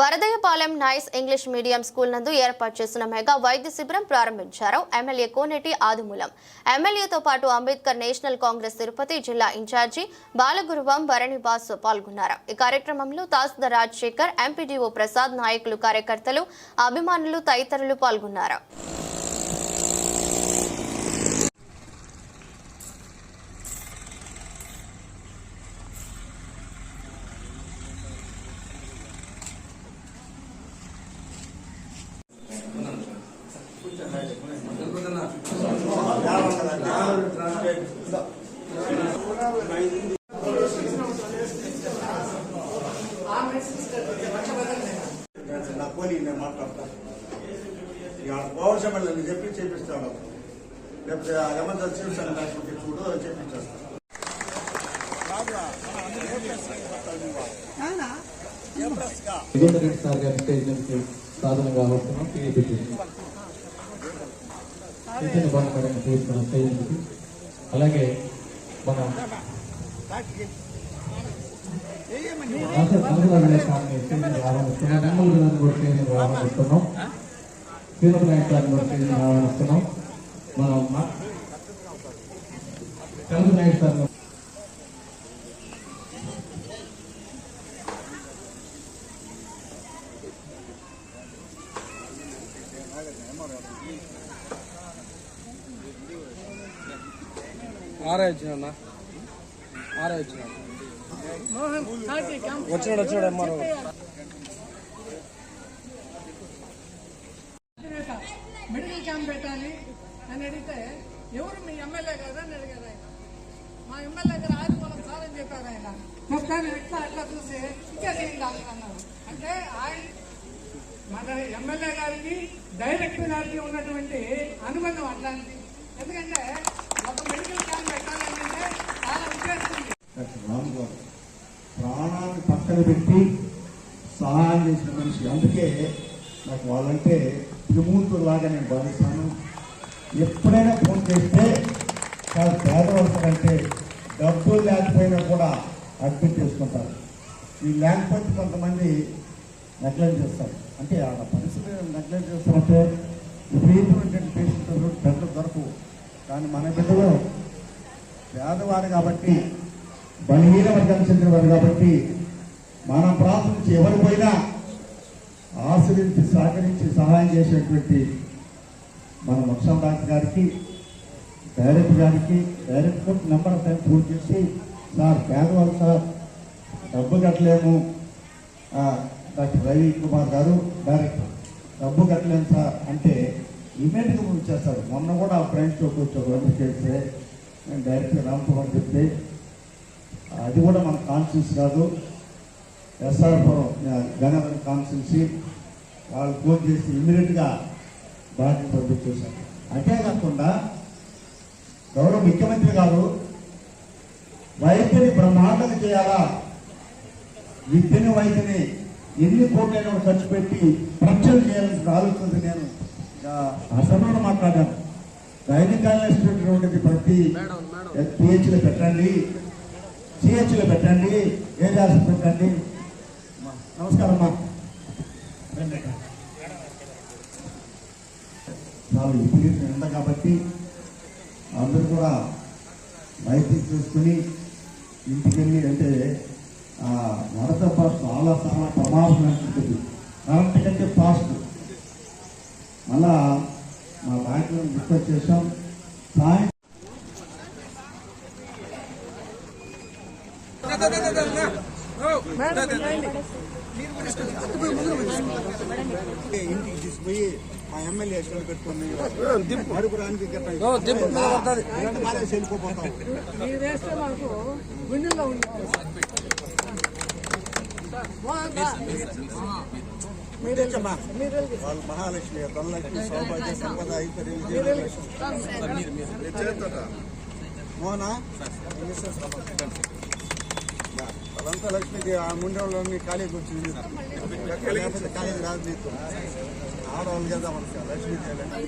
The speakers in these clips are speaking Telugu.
Varadayyapalem nice English medium school నందు ఏర్పాటు చేసిన మెగా వైద్య శిబిరం ప్రారంభించారు ఎమ్మెల్యే కోనేటి ఆదిమూలం. ఎమ్మెల్యేతో పాటు అంబేద్కర్ నేషనల్ కాంగ్రెస్ తిరుపతి జిల్లా ఇన్ఛార్జి బాలగురువం భరణివాస్ పాల్గొన్నారు. ఈ కార్యక్రమంలో తహసీల్దార్ రాజశేఖర్, ఎంపీడీఓ ప్రసాద్, నాయకులు, కార్యకర్తలు, అభిమానులు తదితరులు పాల్గొన్నారు. పౌరుషమని చెప్పి చేపిస్తాను, లేకపోతే ఎమర్జెన్సీ చూడు చేపించేస్తాను. సాధనగా వస్తున్నాం. అలాగే మన ఆహ్వానిస్తున్నాం. తిరుపతి నాయక్ గారిని ఆహ్వానిస్తున్నాం. మనం తెలుగు నాయక్ సార్ వచ్చినాడు ఎంఆర్ఓ మెడికల్ క్యాంప్ పెట్టాలి అని అడిగితే ఎవరు మీ ఎమ్మెల్యే కదా అని అడిగారు ఆయన. మా ఎమ్మెల్యే గారు ఆదిమూలం సార్ అని చెప్పారు ఆయన. చెప్తాను అట్లా చూసి ఇచ్చేసేయండి అన్నారు. అంటే ఆయన మన ఎమ్మెల్యే గారికి డైరెక్టర్ గారికి ఉన్నటువంటి అనుబంధం అట్లాంటిది. ఎందుకంటే ఒక మెడికల్ క్యాంప్ పెట్టాలంటే చాలా ఉద్దేశిస్తుంది. రామ్ గారు ప్రాణాన్ని పక్కన పెట్టి సహాయం చేసిన మనిషి. అందుకే నాకు వాళ్ళంటే త్రిమూర్తులు లాగా నేను భావిస్తాను. ఎప్పుడైనా ఫోన్ చేస్తే చాలా పేదవలసంటే డబ్బులు లేకపోయినా కూడా అడ్మిట్ చేసుకుంటారు. ఈ లేకపోతే కొంతమంది నెగ్లెక్ట్ చేస్తారు. అంటే ఆ పరిస్థితి నెగ్లెక్ట్ చేస్తామంటే విపరీతమైన పేషెంట్లు బెడ్లు దొరకవు. కానీ మన బిడ్డలో పేదవారు కాబట్టి, బలహీన వర్గానికి చెందినవారు కాబట్టి మన ప్రాంతం నుంచి ఎవరు పోయినా ఆశ్రయించి సహకరించి సహాయం చేసేటువంటి మన మక్షం డాక్టర్ గారికి, డైరెక్టర్ గారికి, director number of time phone చేసి, సార్ పేదవాళ్ళు సార్ డబ్బు కట్టలేము, డాక్టర్ రవి కుమార్ గారు డైరెక్టర్ డబ్బు కట్టలేము సార్ అంటే ఇమీడియట్గా ముంచేస్తారు. మొన్న కూడా ఫ్రెండ్స్ కూర్చోవాలి చేస్తే నేను డైరెక్టర్ రామకుమార్ చెప్తే అది కూడా మన కాన్స్టిట్యూన్సీ కాదు, ఎస్ఆర్పురం గంగాధర కాన్స్టిట్యూన్సీ, వాళ్ళు ఫోన్ చేసి ఇమీడియట్గా బాధ్యత పంపించేశారు. అంతేకాకుండా గౌరవ ముఖ్యమంత్రి గారు వైద్యుని బ్రహ్మాండంగా చేయాలా, విద్యని వైద్యుని ఎన్ని కోట్లైనా ఖర్చు పెట్టి ప్రక్షలు చేయాలని ఆలోచన నేను అసలు మాట్లాడాను. గైనకాలజిస్ట్ ఉండేది ప్రతి పిహెచ్లో పెట్టండి, సిహెచ్లో పెట్టండి, ఏరియాస్ పెట్టండి. నమస్కారం అమ్మా. వాళ్ళు ఇప్పుడు ఉంది కాబట్టి అందరూ కూడా వైద్యం చూసుకుని ఇంటికి వెళ్ళి, అంటే వరద ఫాస్ట్ చాలా చాలా ప్రమాదం అనిపిస్తుంది. కరెంట్ కంటే ఫాస్ట్. మళ్ళా మా బ్యాంకులో రిక్వెస్ట్ చేసాం సాయం ఇంటికి తీసుకుపోయి మా ఎమ్మెల్యే పెట్టుకుని అడుగురానికి వెళ్ళిపోతాం. మీరు వేస్తే మాకు గుండెల్లో ఉంది. వాళ్ళు మహాలక్ష్మి, ధనలక్ష్మి, సౌభాగ్య, సంపద, ఐశ్వర్యం, మోనా వాళ్ళంతా లక్ష్మికి ఆ ముండేవాళ్ళని ఖాళీ కూర్చుంది. లేకపోతే ఖాళీ రాదు. నీకు ఆడవాళ్ళు కదా మనకి లక్ష్మి చేయాలి.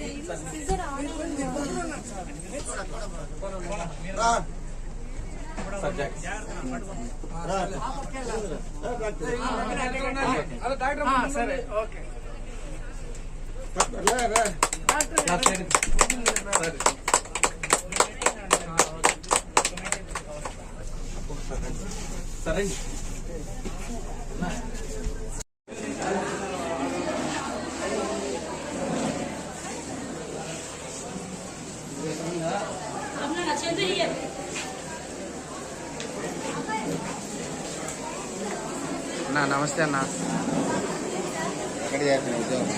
సరే ఓకే సరే అన్నా నమస్తే అన్న ఎక్కడ చేస్తున్నా ఉద్యోగం